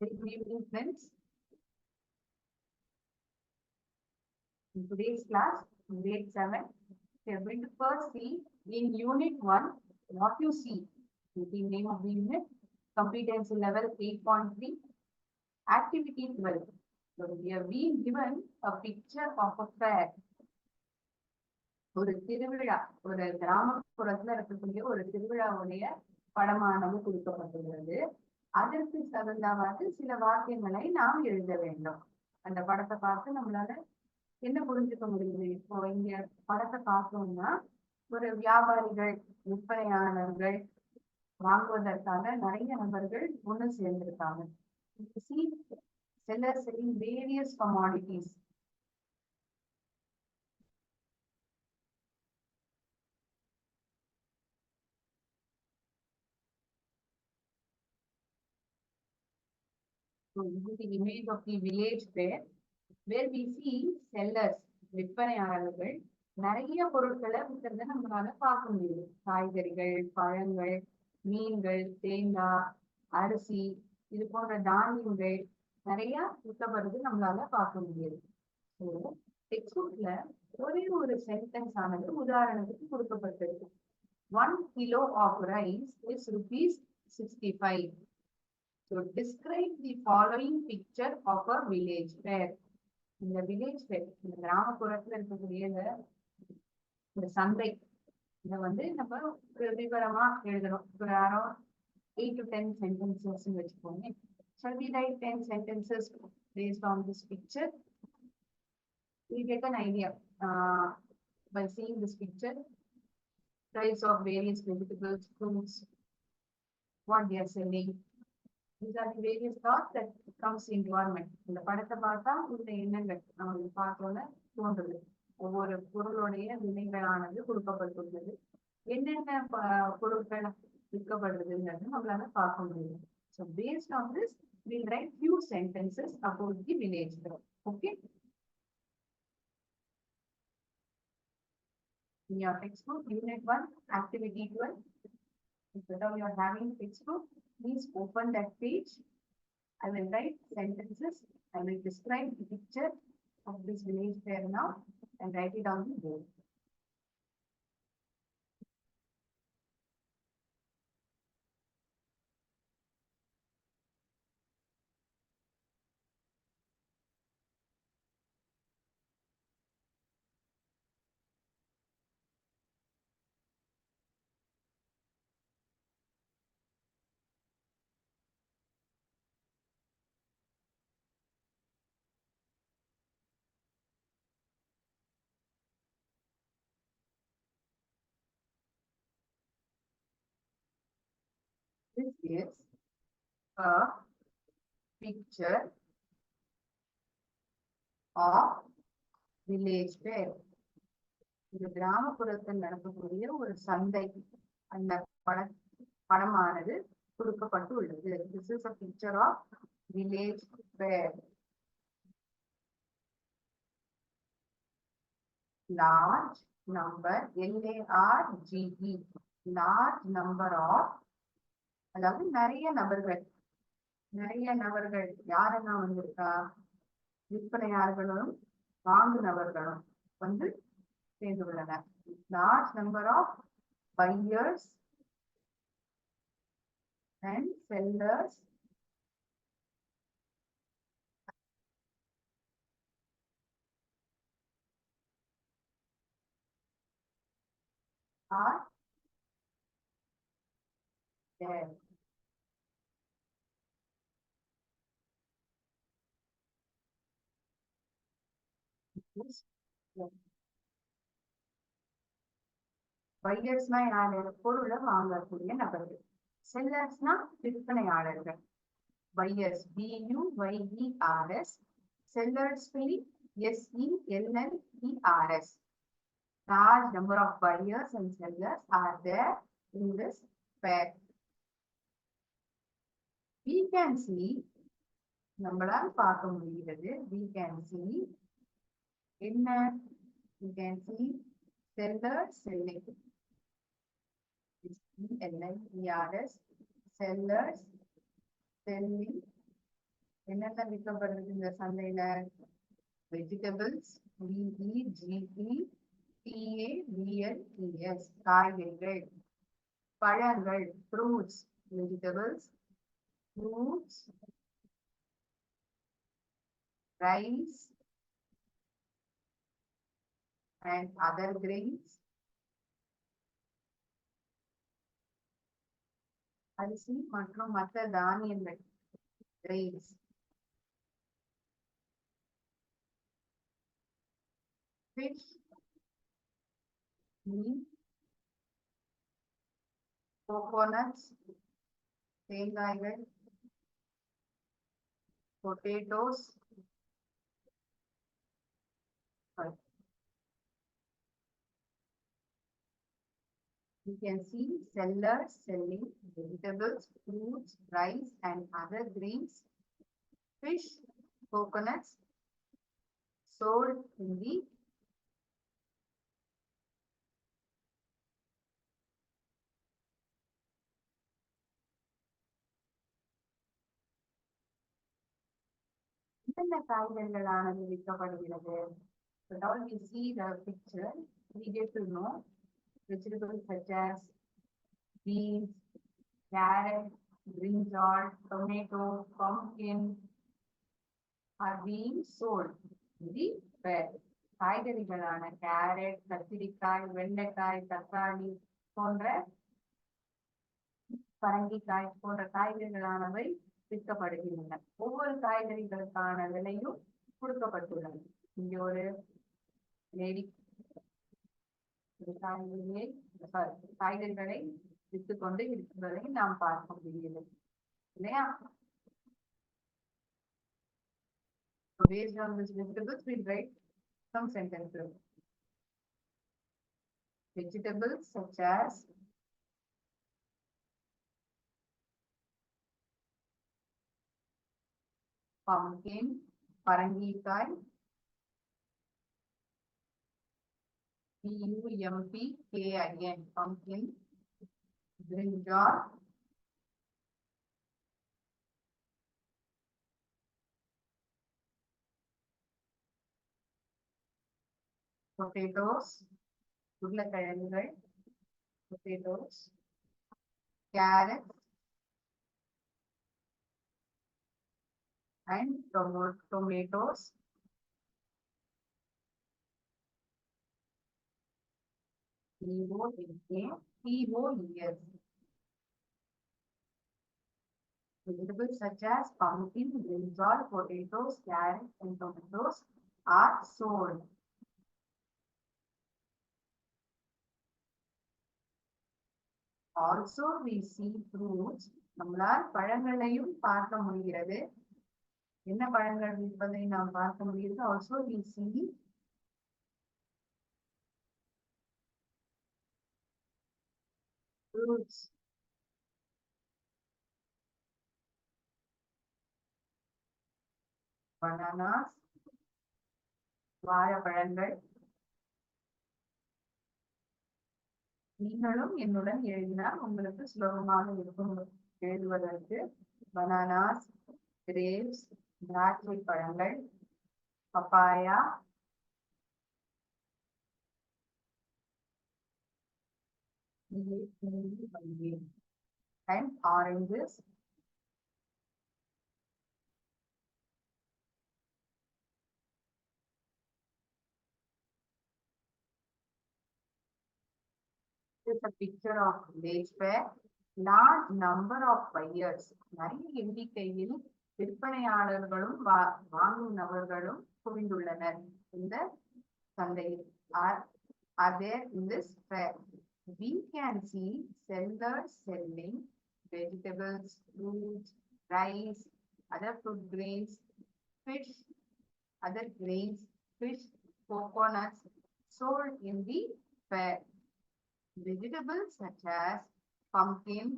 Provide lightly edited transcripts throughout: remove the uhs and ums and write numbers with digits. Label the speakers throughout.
Speaker 1: Good evening, friends. In today's class, grade 7, we are going to first see in Unit 1 what you see. The name of the unit, competency level 8.3, activity 12. So we are being given a picture of a fair. ஒரு திருவிழா, ஒரு கிராமப்புறத்துல இருக்கக்கூடிய ஒரு திருவிழாவுடைய படமானது கொடுக்கப்பட்டுள்ளது. அதற்கு தகுந்தவாறு சில வாக்கியங்களை நாம் எழுத வேண்டும். அந்த படத்தை பார்த்து நம்மளால என்ன புரிஞ்சுக்க முடியுது? இப்போ இங்க படத்தை பார்த்தோம்னா ஒரு வியாபாரிகள், விற்பனையாளர்கள் வாங்குவதற்காக நிறைய நபர்கள் ஒண்ணு சேர்ந்திருக்காங்க. sellers selling various commodities. So this is the image of the village fair where we see sellers, விற்பனையாளர்கள் நிறைய பொருட்களை விற்கிறத நம்மளால பார்க்க முடியுது. காய்கறிகள், பழங்கள், மீன்கள், தேங்காய், அரிசி, இது போன்ற தானியங்கள் நிறைய விற்கப்படுறது நம்மளால பார்க்க முடியுது. டெக்ஸ்ட் புக்ல ஒரே ஒரு சென்டென்ஸ் ஆனது உதாரணத்துக்கு கொடுக்கப்பட்டிருக்கு. 1 kilo of rice is ₹65. So describe the following picture of a village fair. இந்த வில்லேஜ் ஃபேர், இந்த கிராமப்புறத்துல இருக்கக்கூடிய இந்த சந்தை, இதை வந்து நம்ம ஒரு விவரமா எழுதணும். ஒரு 8 to 10 sentences வச்சுக்கோங்க. Shall we write 10 sentences based on this picture? We get an idea by seeing this picture. Price of various vegetables, fruits, what they are selling. These are the various thoughts that comes into our mind. இந்த படத்தை பார்த்தா இந்த எண்ணங்கள் நம்மளுக்கு பார்த்தோன்னு தோன்றுது. ஒவ்வொரு பொருளுடைய விலைகளானது கொடுக்கப்பட்டுள்ளது. என்னென்ன பொருட்கள் விற்கப்படுறதுங்கிறது நம்மளால பார்க்க முடியும். So based on this, we'll write few sentences about the village fair. Okay. In your textbook, Unit 1, Activity 12. If you are having textbook, please open that page. I will write sentences. I will describe the picture of this village fair now and write it on the board. This is a picture of village fair. இந்த கிராமப்புறத்தில் நடக்கக்கூடிய ஒரு சந்தை, அந்த படமானது கொடுக்கப்பட்டு உள்ளது. This is a picture of village fair. Large number, LARGE, large number of, அதாவது நிறைய நபர்கள், யாரெல்லாம் வந்திருக்கா? விற்பனையாளர்களும் வாங்குநபர்களும் வந்து சேர்ந்துள்ளனர். Large number of buyers and sellers are there. பையர்ஸ்னா யாரு? பொருளை வாங்கக்கூடிய நபர்கள். செல்லர்ஸ்னா விற்பனையாளர்கள். Buyers, BUYERS. Sellers spelling SELLERS. Large number of buyers and sellers are there in this fair. We can see, நம்மளால் பார்க்க முடிகிறது. We can see என்ன? We can see sellers selling. SELLERS, sellers selling என்னென்ன விற்கப்படுறது இந்த சந்தையில? வெஜிடபிள்ஸ், VEGETABLES, காய்கறிகள். பழங்கள், fruits, vegetables, fruits, rice and other grains. அரிசி மற்றும் மற்ற தானியங்கள், grains. Fish, meat, coconuts, தேங்காய்கள், potatoes. You can see sellers selling vegetables, fruits, rice and other grains, fish, coconuts sold in the என்னென்ன காய்கறிகளானது விற்கப்படுகிறது? So now we see the picture, we get to know vegetables such as beans, carrot, brinjal, tomato, pumpkin are being sold in the fair. காய்கறிகளான carrot, கத்திரிக்காய், வெண்டைக்காய், தக்காளி போன்ற பரங்கிக்காய் போன்ற காய்கறிகளானவை விற்கப்படுகின்றன. ஒவ்வொரு காய்கறிகளுக்கான விலையும் கொடுக்கப்பட்டுள்ளது. இங்க ஒரு லேடி காய்கறிகளை விற்றுக்கொண்டு இருக்கிறதை நாம் பார்க்க முடிகிறது இல்லையா? Based on this vegetables, we write some sentences. Vegetables such as pumpkin, பரங்கிக்காய், PUMPKIN, pumpkin, brinjal, potatoes, உருளைக்கிழங்குகள், potatoes, carrots and tomatoes, POES. Vegetables such as pumpkin, brinjal, potatoes, carrots and tomatoes are sold. Also we see fruits. நம்மளால் பழங்களையும் பார்க்க முடிகிறது. என்ன பழங்கள் இருப்பதை நாம் பார்க்க முடிகிறது. Also we see fruits. Bananas, வாழைப்பழங்கள். நீங்களும் என்னுடன் எழுதினால் உங்களுக்கு சுலபமாக இருக்கும் எழுதுவதற்கு. பனானாஸ், கிரேப்ஸ், திராட்சை பழங்கள், papaya, and oranges. This is a picture of village fair. Large number of buyers. நிறைய எண்ணிக்கையில் விற்பனையாளர்களும் வாங்கும் நபர்களும் குவிந்துள்ளனர் இந்த சந்தையில். Are there in this fair? We can see sellers selling vegetables, fruits, rice, other food grains, fish, other grains, fish, coconuts sold in the fair. Vegetables such as pumpkin,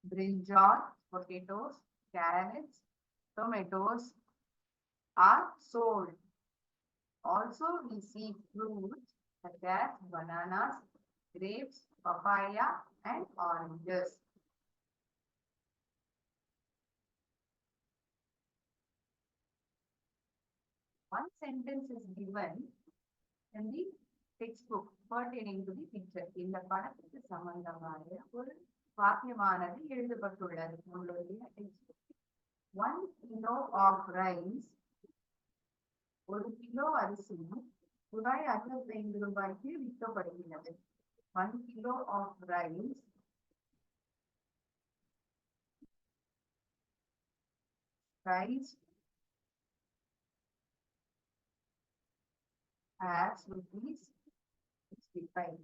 Speaker 1: brinjal, potatoes, carrots, tomatoes are sold. Also we see fruits such as bananas, grapes, papaya and oranges. One sentence is given in the textbook pertaining to the picture. இந்த படத்துக்கு சம்பந்தமாக ஒரு வாக்கியமானது எழுதப்பட்டுள்ளது நம்மளுடைய textbook. 1 kilo of rice, ஒரு kilo அரிசி ரூபாய் 65 ரூபாய்க்கு விற்கப்படுகிறது. 1 kilo of rice as rupees 65.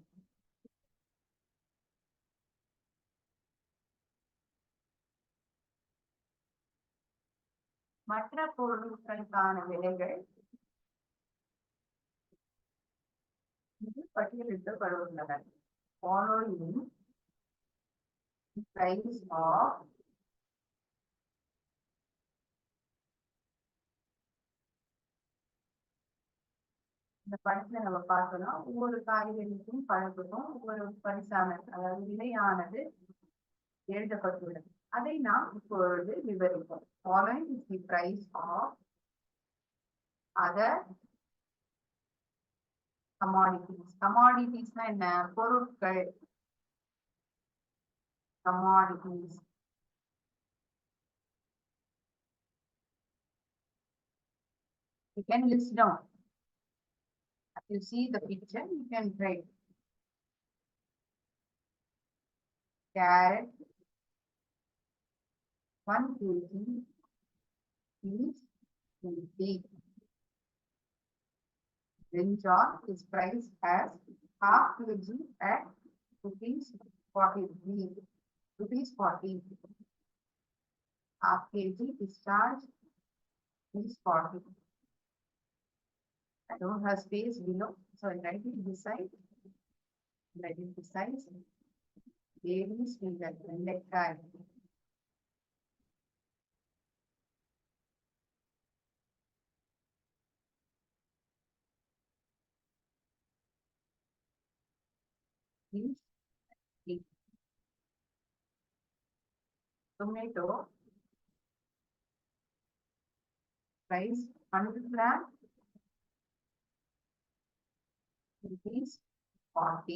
Speaker 1: மற்ற பொருட்களுக்கான விலைகள் பட்டியலிடப்பட்டுள்ளன. Following price of இந்த படத்துல நம்ம பார்த்தோம்னா ஒவ்வொரு காய்கறிக்கும் பழத்துக்கும் ஒவ்வொரு பரிசானது அதாவது விலையானது எழுதப்பட்டுள்ளது. அதை நாம் இப்பொழுது விவரிப்போம். Following is the price of other commodities. Commodities என்ன? பொருட்கள். Commodities. You can list down. If you see the picture, you can write. Carrot, 1 kg is 50. Brinjal is priced as half kg at rupees 40. Rupees 40. Half kg is charged is 40. I don't have space below, so I write it beside. Write it beside. Babies finger and leg tag. Tomato price 100 gram rupees 40.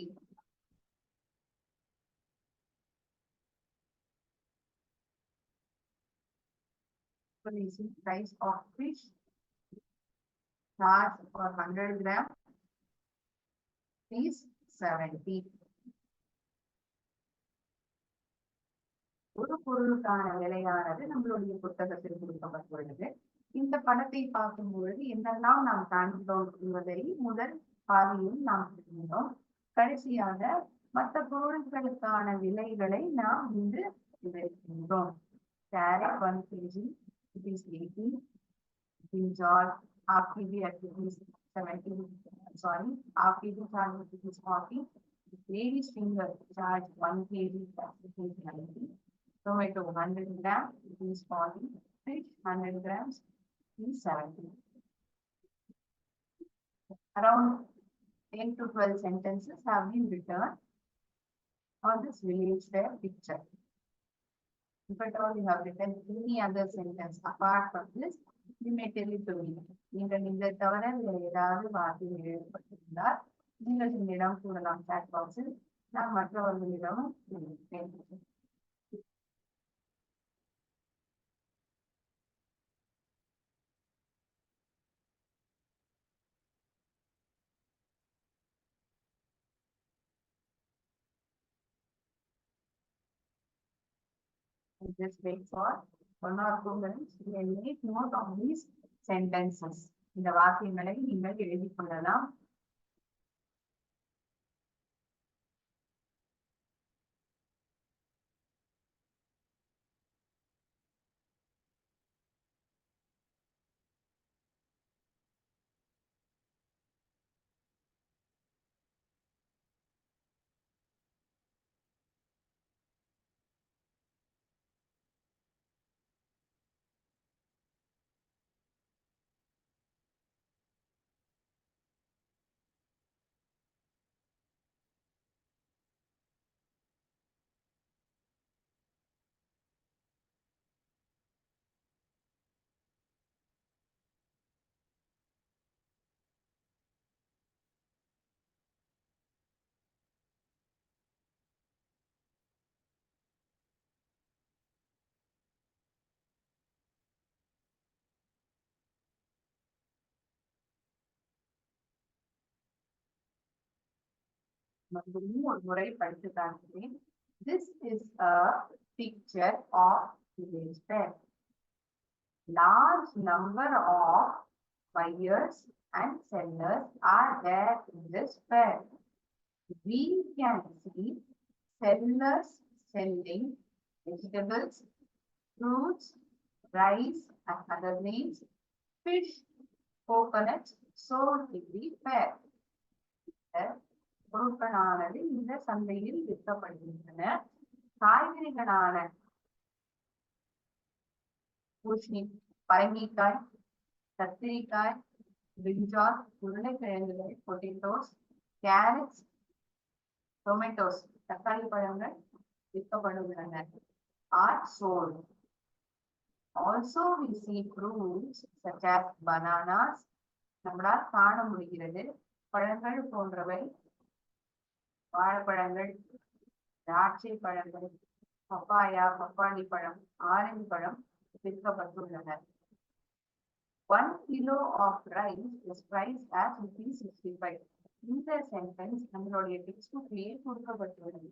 Speaker 1: Price of fish charge for 100 gram is 70. ஒரு பொருளுக்கான விலையானது நம்மளுடைய புத்தகத்தில் கொடுக்கப்பட்டுள்ளது. இந்த படத்தை பார்க்கும் பொழுது என்னெல்லாம் நாம் காண்கிறோம் என்பதை முதல் பாதியில் நாம் தெரிந்தோம். கடைசியாக மற்ற பொருட்களுக்கான விலைகளை நாம் இன்று விவரிக்கின்றோம். Carrot 1 kg rupees 80. Brinjal half kg at rupees 70. Sorry, half kg charge rupees 40. Lady's finger charge 1 kg at rupees 90. Tomato 100 gram rupees 40. Fish 100 grams is 70. Around 10 to 12 sentences have been written on this village fair picture. If at all you have written any other sentence apart from this, you may tell it to me. நீங்கள் இந்த தவிர ஏதாவது வார்த்தைகள் எழுதப்பட்டிருந்தால் நீங்கள் என்னிடம் கூறலாம் chat boxல். நான் மற்றவர்களிடமும் பேசுகிறேன். Just wait for 1 or 2 minutes. You can make note of these sentences. இந்த வாக்கியங்களை நீங்கள் எழுதிக் கொள்ளலாம். மறுபடியும் ஒரு முறை படித்து காட்டுகிறேன். This is a picture of village fair. Large number of buyers and sellers are there in this fair. We can see sellers selling vegetables, fruits, rice and other grains, fish, coconuts sold in the fair. பொருட்களானது இந்த சந்தையில் விற்கப்படுகின்றன. காய்கறிகளான பூசணி, பரங்கிக்காய், கத்திரிக்காய், பிரிஞ்சால், உருளைக்கிழங்குகள், potatoes, carrots, tomatoes, தக்காளி பழங்கள் விற்கப்படுகின்றன. Are sold. Also we see fruits such as bananas. நம்மளால் காண முடிகிறது. பழங்கள் போன்றவை வாழைப்பழங்கள், திராட்சை பழங்கள், பப்பாயா, பப்பாளி பழம், ஆரஞ்சு பழம் விற்கப்பட்டுள்ளன. 1 kilo of rice is priced as ₹65. இந்த சென்டென்ஸ் நம்மளுடைய டெக்ஸ்ட் புக்லயே கொடுக்கப்பட்டுள்ளது.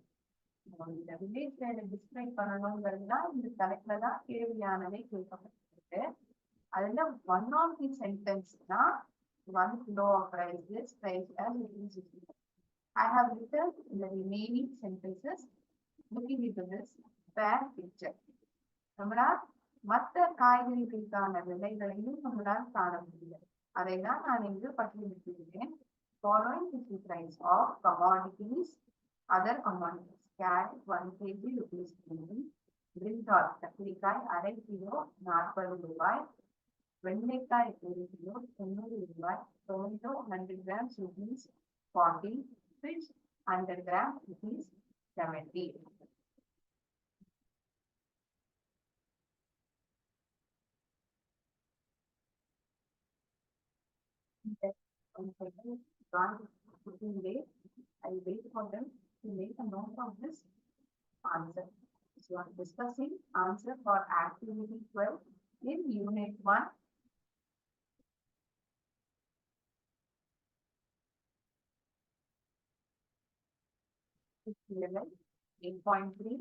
Speaker 1: இந்த வில்லேஜ் டிஸ்கிரைப் பண்ணணுங்கிறதுதான் இந்த தலைப்புல தான் கேள்வியானதை கேட்கப்பட்டிருக்கு. அதுல ஒன் ஆஃப் தி சென்டென்ஸ் தான் 1 kilo of rice is priced as ₹65. I have written the remaining sentences looking into this fair picture. நம்மளால் மற்ற காய்கறிகளுக்கான விலைகளையும் நம்மளால் காண முடியும். அதை தான் நான் இங்கு பட்டியலிட்டிருக்கிறேன். Following the price of commodities, other commodities. Carrot 1 kg ₹3. Brinjal கத்திரிக்காய் அரை கிலோ ₹40. வெண்டைக்காய் 1 kilo ₹90. Tomato 100 grams ₹40. Fish 100 grams ₹70. I wait for them to make a note of this answer. So I am discussing answer for activity 12 in unit 1. Level 8.3.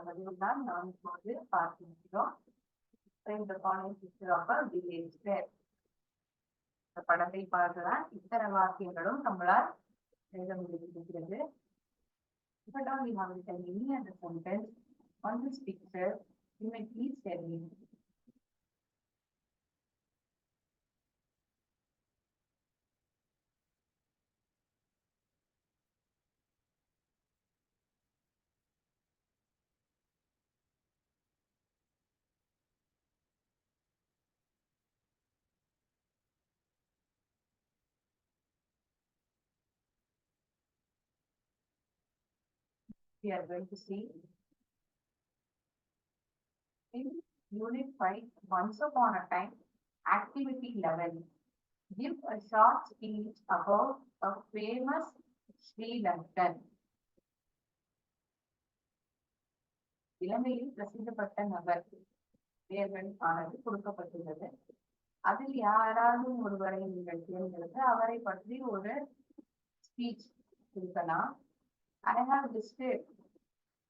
Speaker 1: பதிவுதான் நாம் இப்போது பார்க்கிறோம். இந்த village fair இந்த படத்தை பார்த்துதான் இத்தனை வாக்கியங்களும் நம்மளால் எழுத முடிந்திருக்கிறது. But now we have written any other sentence on this picture. You may please tell me. We are going to see in unit 5, once upon a time, activity 11. Give a short speech about a famous Sri Lankan. இலங்கையில் பிரசித்தப்பட்ட நபர் பெயர்கள் ஆனது கொடுக்கப்பட்டுள்ளது. அதில் யாராவது ஒருவரை நீங்கள் தேர்ந்தெடுத்து அவரை பற்றி ஒரு ஸ்பீச் கொடுக்கலாம். I have listed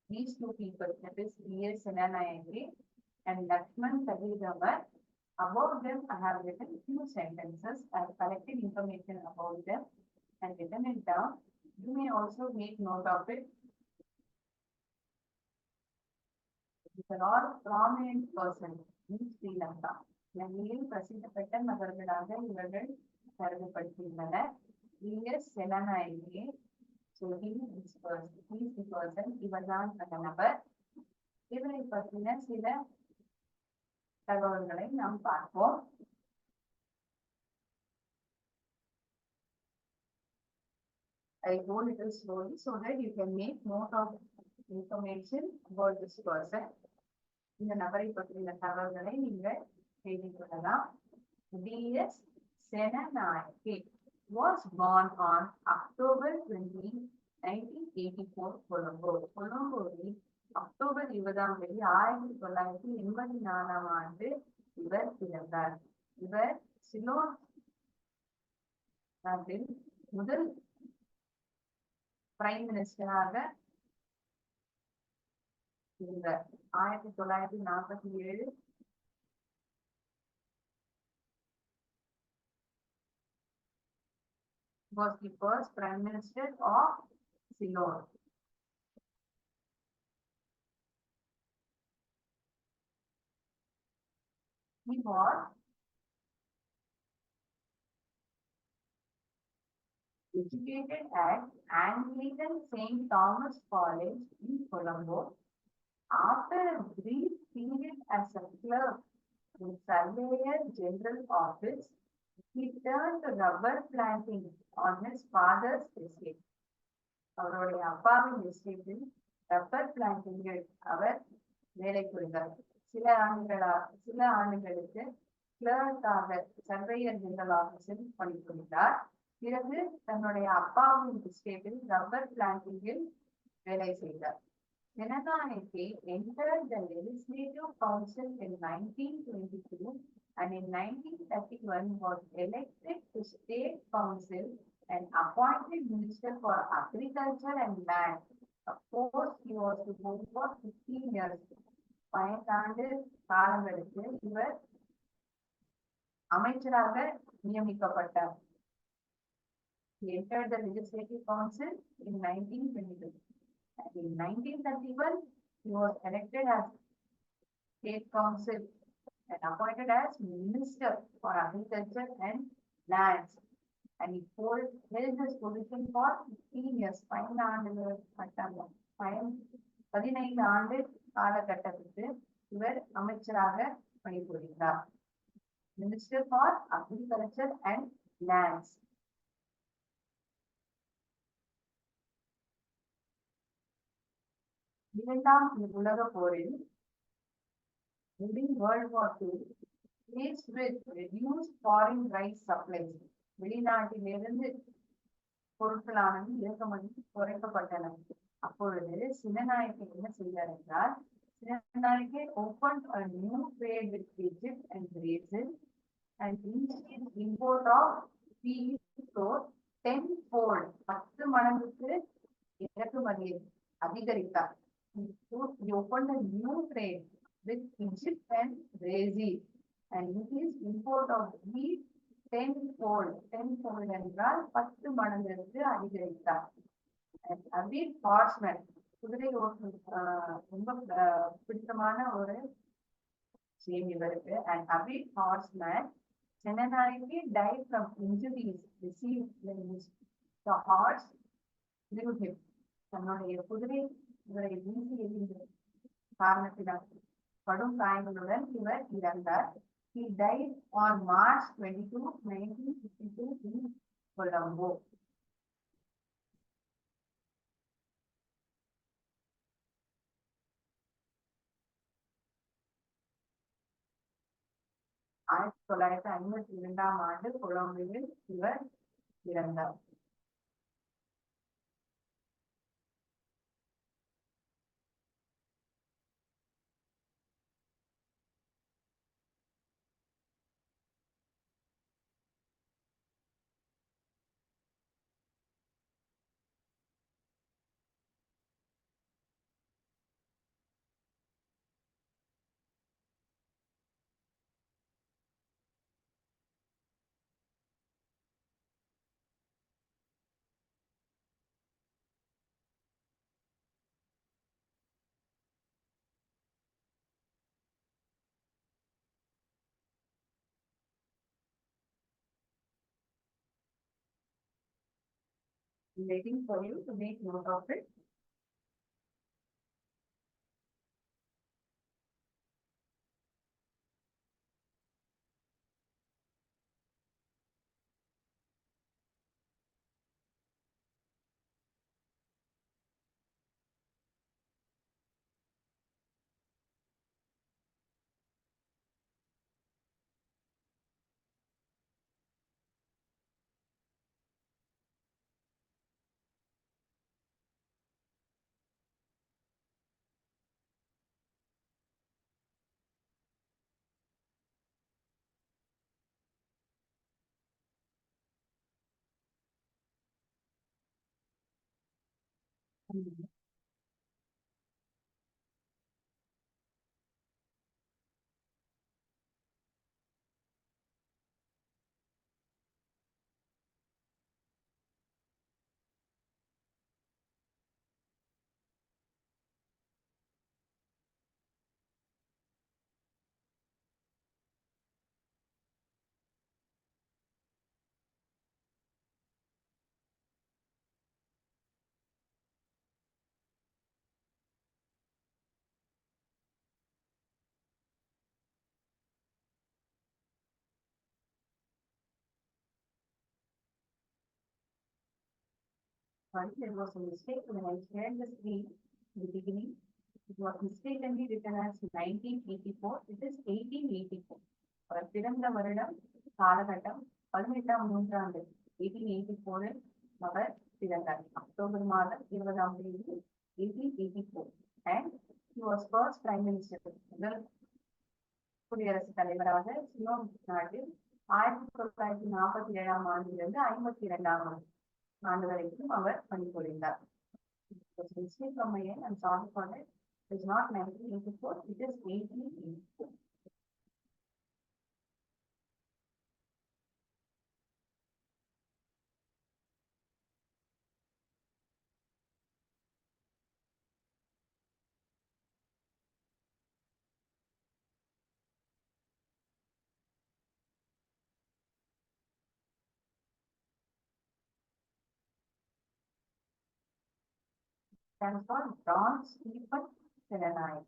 Speaker 1: these two people, that is B.S. Senanayake and Lakshman Sahidamar. About them, I have written few sentences. I have collected information about them and written it down. You may also make note of it. These are all prominent persons in Sri Lanka. இலங்கையில் பிரசித்தி பெற்ற நபர்களாக இவர்கள் கருதப்படுகின்றனர். வி.எஸ். செனநாயகே. So he is the person. இவர்தான் அந்த நபர். இவரை பற்றின சில தகவல்களை நாம் பார்ப்போம். I go little slowly so that you can make note of information about this person. இந்த நபரை பற்றின தகவல்களை நீங்கள் எழுதிக் கொள்ளலாம். V S. Senanayake was born on October 20, 1984, Colombo. கொலம்போவில் அக்டோபர் 20ஆம் தேதி 1984ஆம் ஆண்டு இவர் பிறந்தார். இவர் சிலோன் நாட்டில் முதல் பிரைம் மினிஸ்டராக இருந்தார். 1947 was the first prime minister of Ceylon. He was educated at Anglican St. Thomas College in Colombo. After a brief period as a clerk in Surveyor General Office, he turned to rubber planting on his father's estate. அவருடைய அப்பாவின் எஸ்டேட்டில் rubber பிளான்டிங்கில் அவர் வேலை புரிந்தார். சில ஆண்டுகளுக்கு கிளர்க்காக surveyor general ஆபீஸில் பணிபுரிந்தார். பிறகு தன்னுடைய அப்பாவின் எஸ்டேட்டில் ரப்பர் பிளான்டிங்கில் வேலை செய்தார். Senanayake entered the Legislative Council in 1922 and in 1931 was elected to State Council and appointed Minister for Agriculture and Land. Of course, he was to hold for 15 years. 15 காலங்களுக்கு இவர் அமைச்சராக நியமிக்கப்பட்டார். He entered the Legislative Council in 1922. And in 1931, he was elected as State Council and appointed as Minister for Agriculture and Lands. And he held this position for 15 years. 15 ஆண்டு காலகட்டத்திற்கு இவர் அமைச்சராக பணிபுரிந்தார். Minister for Agriculture and Lands. இரண்டாம் உலகப் போரில் during World War II, faced with reduced foreign rice supplies, வெளிநாட்டிலிருந்து பொருட்களானது இறக்குமதி குறைக்கப்பட்டன. அப்பொழுது சினநாயகே என்ன செய்தார் என்றால், சினநாயகே opened a new trade with Egypt and Brazil and increased import of wheat to 10-fold, 10 மடங்குக்கு இறக்குமதியை அதிகரித்தார். He opened a new trade with Egypt and Brazil and increased import of wheat 10-fold. 10-fold என்றால் 10 மடங்கிற்கு அதிகரித்தார். அபீட் horsemen, குதிரை ஓட்டும் ரொம்ப பிடித்தமான ஒரு விஷயம் இவருக்கு. And Abid Horseman, Senanayake died from injuries received when the horse threw him. தன்னுடைய குதிரை இவரை வீசி எறிந்த காரணத்தினால் கடும் காயங்களுடன் இவர் இறந்தார். He died on March 22, 1952 in Colombo. ஆயிரத்தி தொள்ளாயிரத்தி 52ஆம் ஆண்டு கொலம்பியில் இவர் இறந்தார். I'm waiting for you to make note of it. Sorry, there was a mistake when I shared the screen in the beginning. It was mistakenly written as 1984. It is 1884. அவர் பிறந்த வருடம் காலகட்டம் 18ஆம் நூற்றாண்டு 1884 அவர் பிறந்தார். அக்டோபர் மாதம் 20ஆம் தேதி 1884. And he was first prime minister. முதல் குடியரசுத் தலைவராக சிலோன் நாட்டில் 1947ஆம் ஆண்டிலிருந்து 52ஆம் ஆண்டு வரைக்கும் அவர் பணிபுரிந்தார். Mistake from my end, I'm sorry for it. It is not 1984, it is 1884. Stands for John Stephen Selenite.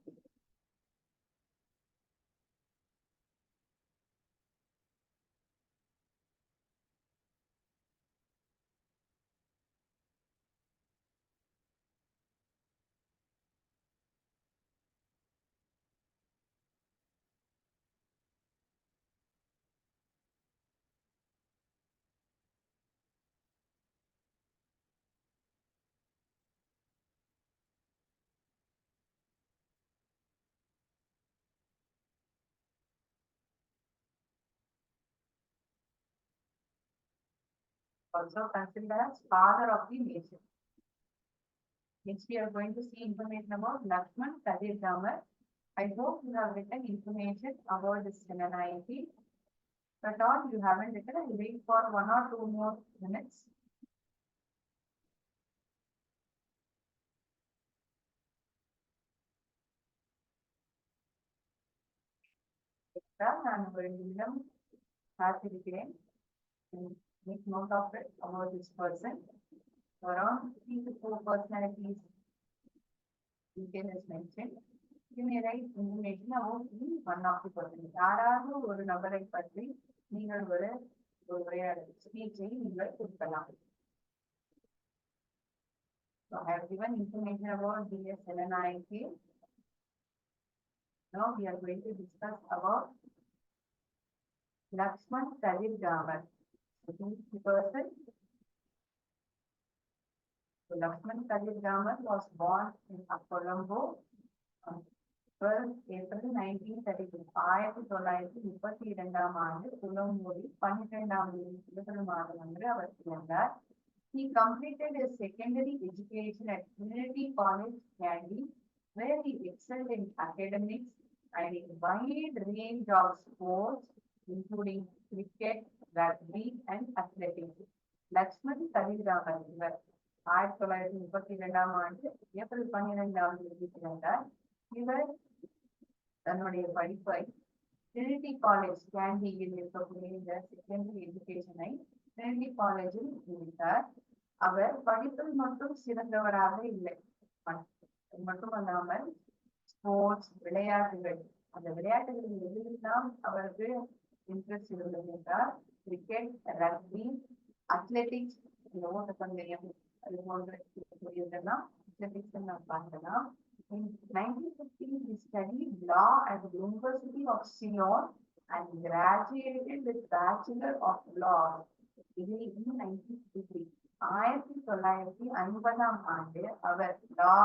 Speaker 1: Also considered as father of the nation. Next, we are going to see information about Lakshman Kadirgamar. I hope you have written information about this Selenite. But all you haven't written, I will wait for 1 or 2 more minutes. நான் ஒரு நிமிடம் காத்திருக்கிறேன். Make note of it about this person. Around 3 to 4 personalities detail is mentioned. You may write information about one of the person. யாராவது ஒரு நபரை பற்றி நீங்கள் ஒரு ஸ்பீச்சை நீங்கள் கொடுக்கலாம். So I have given information about D.S. Selenite. Now we are going to discuss about Lakshman Kadirgamar. Who is the person? So Lakshman Kadirgamar was born in Colombo on 12th April 1932. 1932ஆம் ஆண்டு கொலம்போவில் 12ஆம் தேதி பிப்ரவரி மாதம் அன்று அவர் பிறந்தார். He completed his secondary education at Trinity College, Kandy, where he excelled in academics and a wide range of sports, including cricket, rugby, and athletics. Lakshman Kadirgamar இவர் 1932ஆம் ஆண்டு April 12ஆம் தேதி பிறந்தார். இவர் தன்னுடைய படிப்பை ட்ரினிட்டி காலேஜ் கேண்டியில் இருக்கக்கூடிய இந்த செகண்டரி எஜுகேஷனை ட்ரினிட்டி காலேஜில் முடித்தார். அவர் படிப்பில் மட்டும் சிறந்தவராக இல்லை. அது மட்டுமல்லாமல் ஸ்போர்ட்ஸ் விளையாட்டுகள், அந்த விளையாட்டுகளில் எதிலெல்லாம் அவருக்கு இன்ட்ரெஸ்ட் இருந்தது என்றால் கிரிக்கெட், ரக்பி, அத்லெட்டிக்ஸ், இந்த ஓட்டப்பந்தயம், அது போன்ற இதெல்லாம் அத்லெட்டிக்ஸ் நாம் பார்க்கலாம். In 1915, he studied law at the University of Ceylon and graduated with Bachelor of Laws in 1953. 1950ஆம் ஆண்டு அவர் லா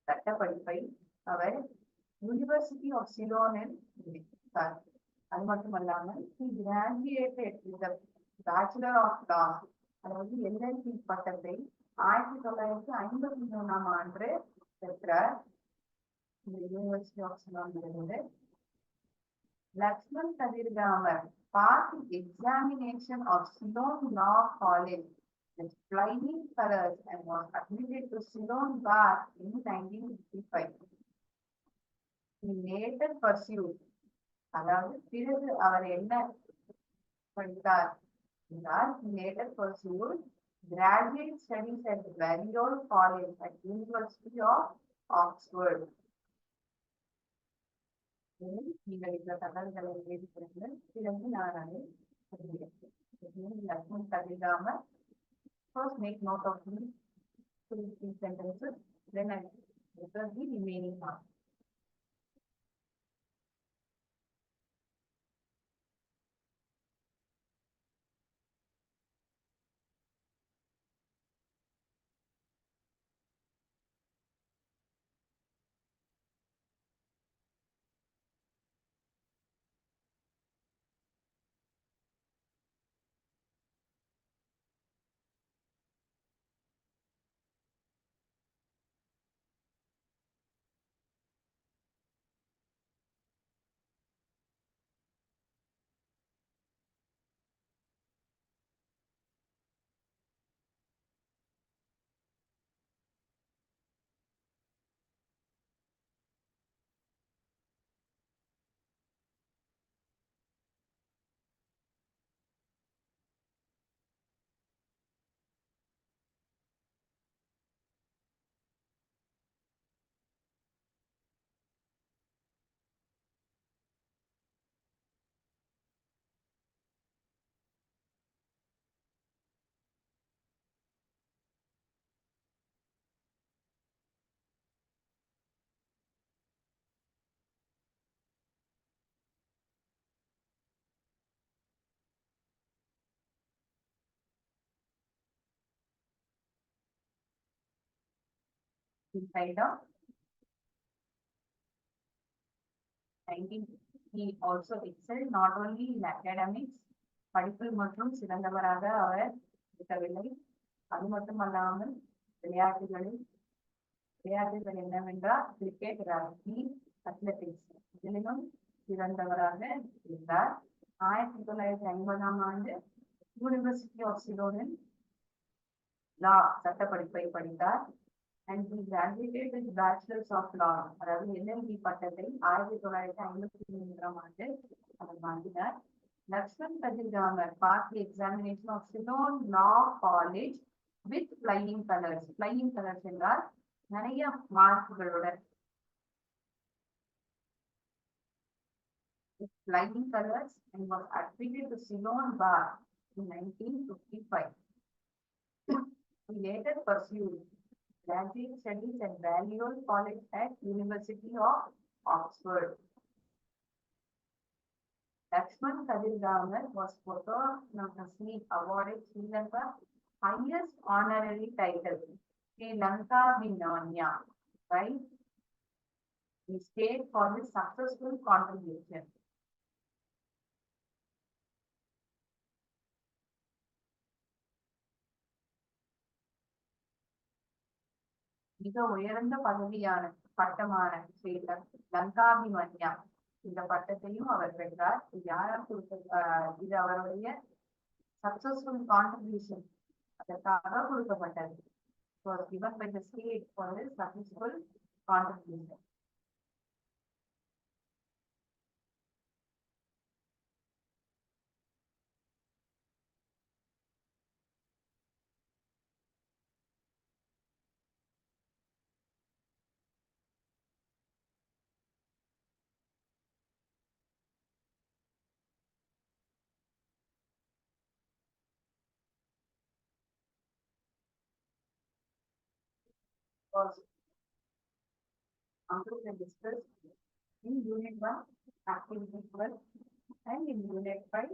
Speaker 1: சட்ட படிப்பை அவர் யூனிவர்சிட்டி ஆஃப் சிலோனில் முடித்தார். அது மட்டுமல்லாமல் he graduated with the Bachelor of Laws, அதாவது LLB பட்டத்தை 1953ஆம் ஆண்டு பெற்றார் இந்த யூனிவர்சிட்டி ஆஃப் சிலோனிலிருந்து. Lakshman Kadirgamar passed the examination of Ceylon Law College with flying colors and was admitted to Ceylon Bar in 1955. He later pursued, அதாவது பிறகு அவர் என்ன படித்தார் என்றால் he later pursued graduate studies at Balliol College at University of Oxford. நீங்கள் இந்த தகவல்களை எழுதி கொடுங்கள். பிறகு நான் அதை Lakshman Kadirgamar. First make note of these three sentences, then I refer the remaining part. Inside of 19, he also excelled not only in academics, படிப்பில் மற்றும் சிறந்தவராக அவர் இருக்கவில்லை. அது மட்டுமல்லாமல் விளையாட்டுகள் என்னவென்றால் கிரிக்கெட், ரக்பி, அத்லெட்டிக்ஸ் இதிலும் சிறந்தவராக இருந்தார். 1950ஆம் ஆண்டு யூனிவர்சிட்டி ஆஃப் சிலோனில் லா சட்ட படிப்பை படித்தார். And he graduated with Bachelors of Law, அதாவது LLB பட்டத்தை 1953ஆம் ஆண்டு அவர் வாங்கினார். Lakshman Kadirgamar passed the examination of Ceylon Law College with flying colors. Flying colors என்றால் நிறைய மார்க்குகளுடன், with flying colors, and was admitted to Ceylon Bar in 1955. He later pursued graduate studies at Balliol College at University of Oxford. Lakshman Kadirgamar was posthumously awarded Sri Lanka's highest honorary title, Sri Lanka Vinanya, by the state for his successful contribution. மிக உயர்ந்த பதவியான பட்டமான ஸ்ரீ லங்காபிமன்யா, இந்த பட்டத்தையும் அவர் பெற்றார். இது யாரால் இது அவருடைய successful contribution அதற்காக கொடுக்கப்பட்டது. given by the state for his successful contribution. was also discussed in Unit 1, Activity 12, and in Unit 5,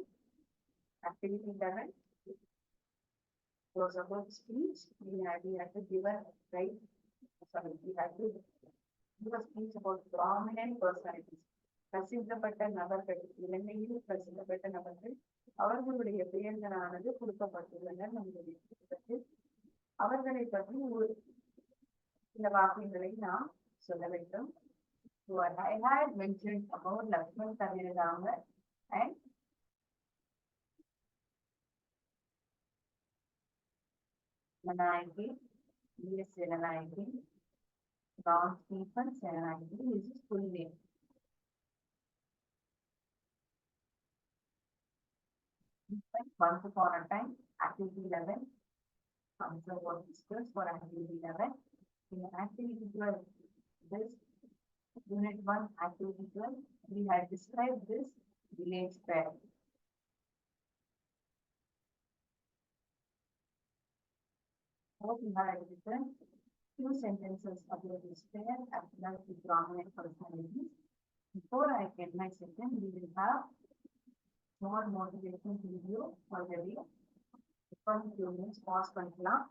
Speaker 1: Activity 11. Was about speech. We had to give a right. Sorry, we had to give a speech about prominent personalities. பிரசித்தப்பட்ட நபர்கள், இலங்கையில் பிரசித்தப்பட்ட நபர்கள் அவர்களுடைய பெயர்களானது கொடுக்கப்பட்டுள்ளன நம்முடைய புத்தகத்தில். அவர்களை பற்றி ஒரு சில வாக்கியங்களை நாம் சொல்ல வேண்டும். So I had mentioned about Lakshman Kavirama and Senanayake, V.S. Senanayake, John Stephen Senanayake is his full name. Once upon a time, Activity 11, answer was discussed for Activity 11. In Activity 12, this Unit 1, Activity 12, we had described this village fair. What we had written few sentences about this fair as well as the prominent personalities. Before I get my sentence, we will have more motivation video for the day. For few minutes, pause பண்ணலாம்.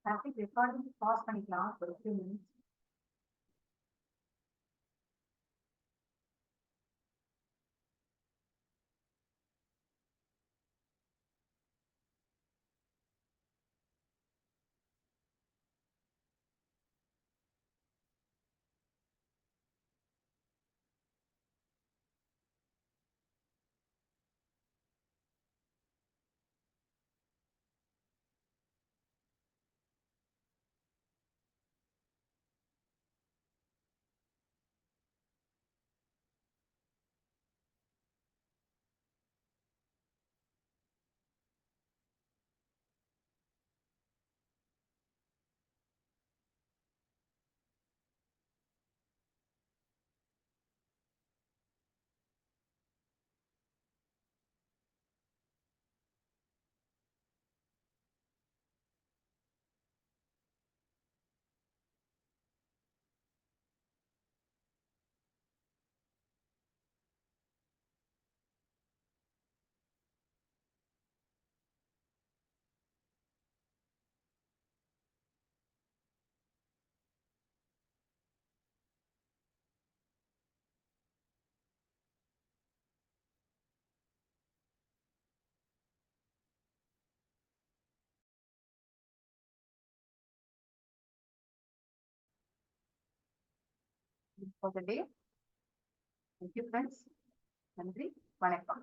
Speaker 1: Traffic recording pause பண்ணிக்கலாம் for a few minutes. For the day. Thank you friends. நன்றி, வணக்கம்.